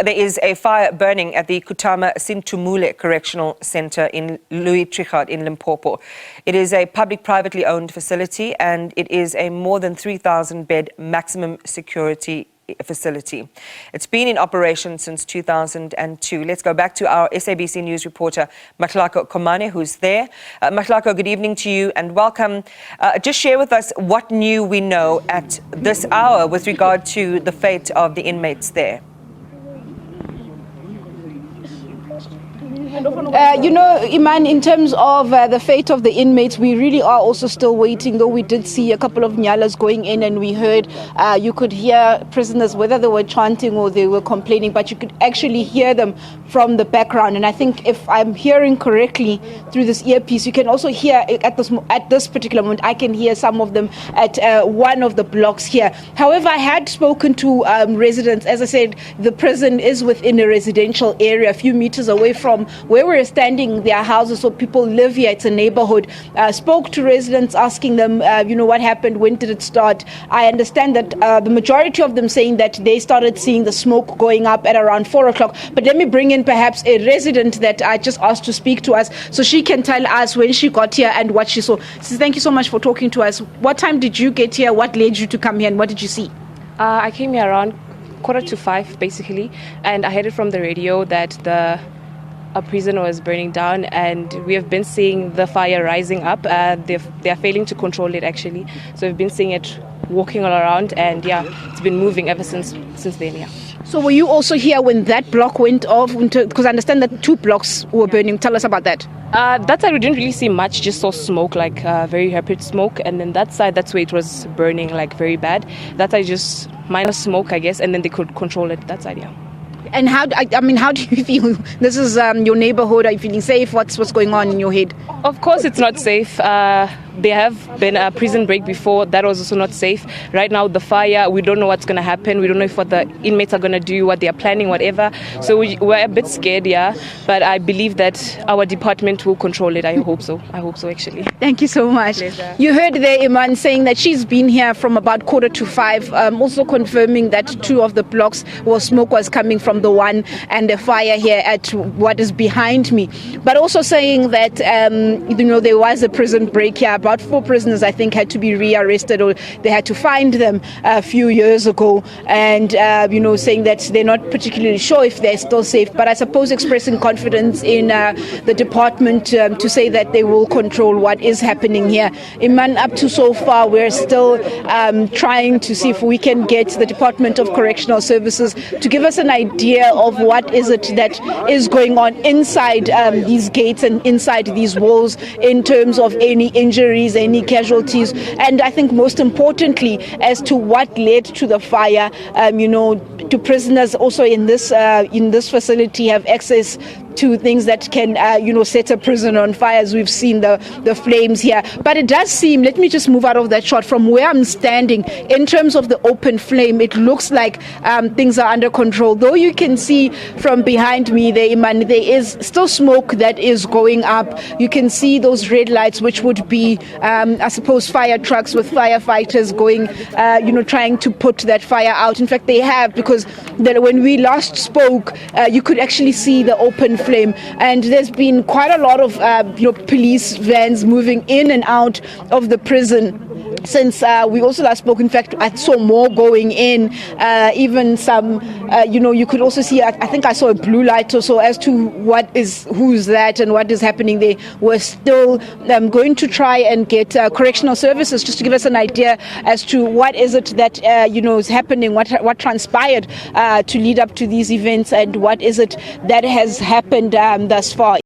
there is a fire burning at the Kutama Sinthumule Correctional Center in Trichardt in Limpopo. It is a public-privately owned facility and it is a more than 3,000-bed maximum security facility. It's been in operation since 2002. Let's go back to our SABC News reporter, Mahlako Komane, who's there. Mahlako, good evening to you and welcome. Just share with us what new we know at this hour with regard to the fate of the inmates there. Iman, in terms of the fate of the inmates, we really are also still waiting, though we did see a couple of nyalas going in and we heard, you could hear prisoners, whether they were chanting or they were complaining, but you could actually hear them from the background. And I think if I'm hearing correctly through this earpiece, you can also hear at this particular moment, I can hear some of them at one of the blocks here. However, I had spoken to residents. As I said, the prison is within a residential area, a few meters away from where we're standing. Their houses, so people live here. It's a neighborhood. Spoke to residents, asking them, what happened, when did it start? I understand that the majority of them saying that they started seeing the smoke going up at around 4 o'clock. But let me bring in perhaps a resident that I just asked to speak to us so she can tell us when she got here and what she saw. So thank you so much for talking to us. What time did you get here? What led you to come here and what did you see? I came here around 4:45 basically, and I heard it from the radio that a prison was burning down, and we have been seeing the fire rising up. They are failing to control it actually, so we've been seeing it walking all around, and yeah, it's been moving ever since then. Yeah. So were you also here when that block went off? Because I understand that 2 blocks were burning. Tell us about that. That side we didn't really see much, just saw smoke, like very rapid smoke, and then that side, that's where it was burning like very bad. That side just minor smoke, I guess, and then they could control it that side. Yeah. And how do you feel? This is your neighborhood. Are you feeling safe? What's going on in your head? Of course, it's not safe. There have been a prison break before. That was also not safe. Right now, the fire, we don't know what's going to happen. We don't know what the inmates are going to do, what they are planning, whatever. So we're a bit scared, yeah. But I believe that our department will control it. I hope so. Actually. Thank you so much. Pleasure. You heard there Iman saying that she's been here from about 4:45, also confirming that 2 of the blocks where smoke was coming from, the one and the fire here at what is behind me. But also saying that, there was a prison break here. About 4 prisoners, I think, had to be rearrested, or they had to find them a few years ago. And, saying that they're not particularly sure if they're still safe. But I suppose expressing confidence in the department to say that they will control what is happening here. Iman, up to so far, we're still trying to see if we can get the Department of Correctional Services to give us an idea of what is it that is going on inside these gates and inside these walls in terms of any injuries, any casualties, and I think most importantly as to what led to the fire. Do prisoners also in this facility have access to things that can, set a prison on fire, as we've seen the flames here. But it does seem, let me just move out of that shot, from where I'm standing, in terms of the open flame, it looks like things are under control. Though you can see from behind me there, Iman, there is still smoke that is going up. You can see those red lights, which would be, I suppose, fire trucks with firefighters going, trying to put that fire out. In fact, they have, because when we last spoke, you could actually see the open flame, and there's been quite a lot of police vans moving in and out of the prison since we also last spoke. In fact, I saw more going in, even some you could also see, I think I saw a blue light or so as to who's that and what is happening there. We're still going to try and get correctional services just to give us an idea as to what is it that is happening, what transpired to lead up to these events, and what is it that has happened thus far.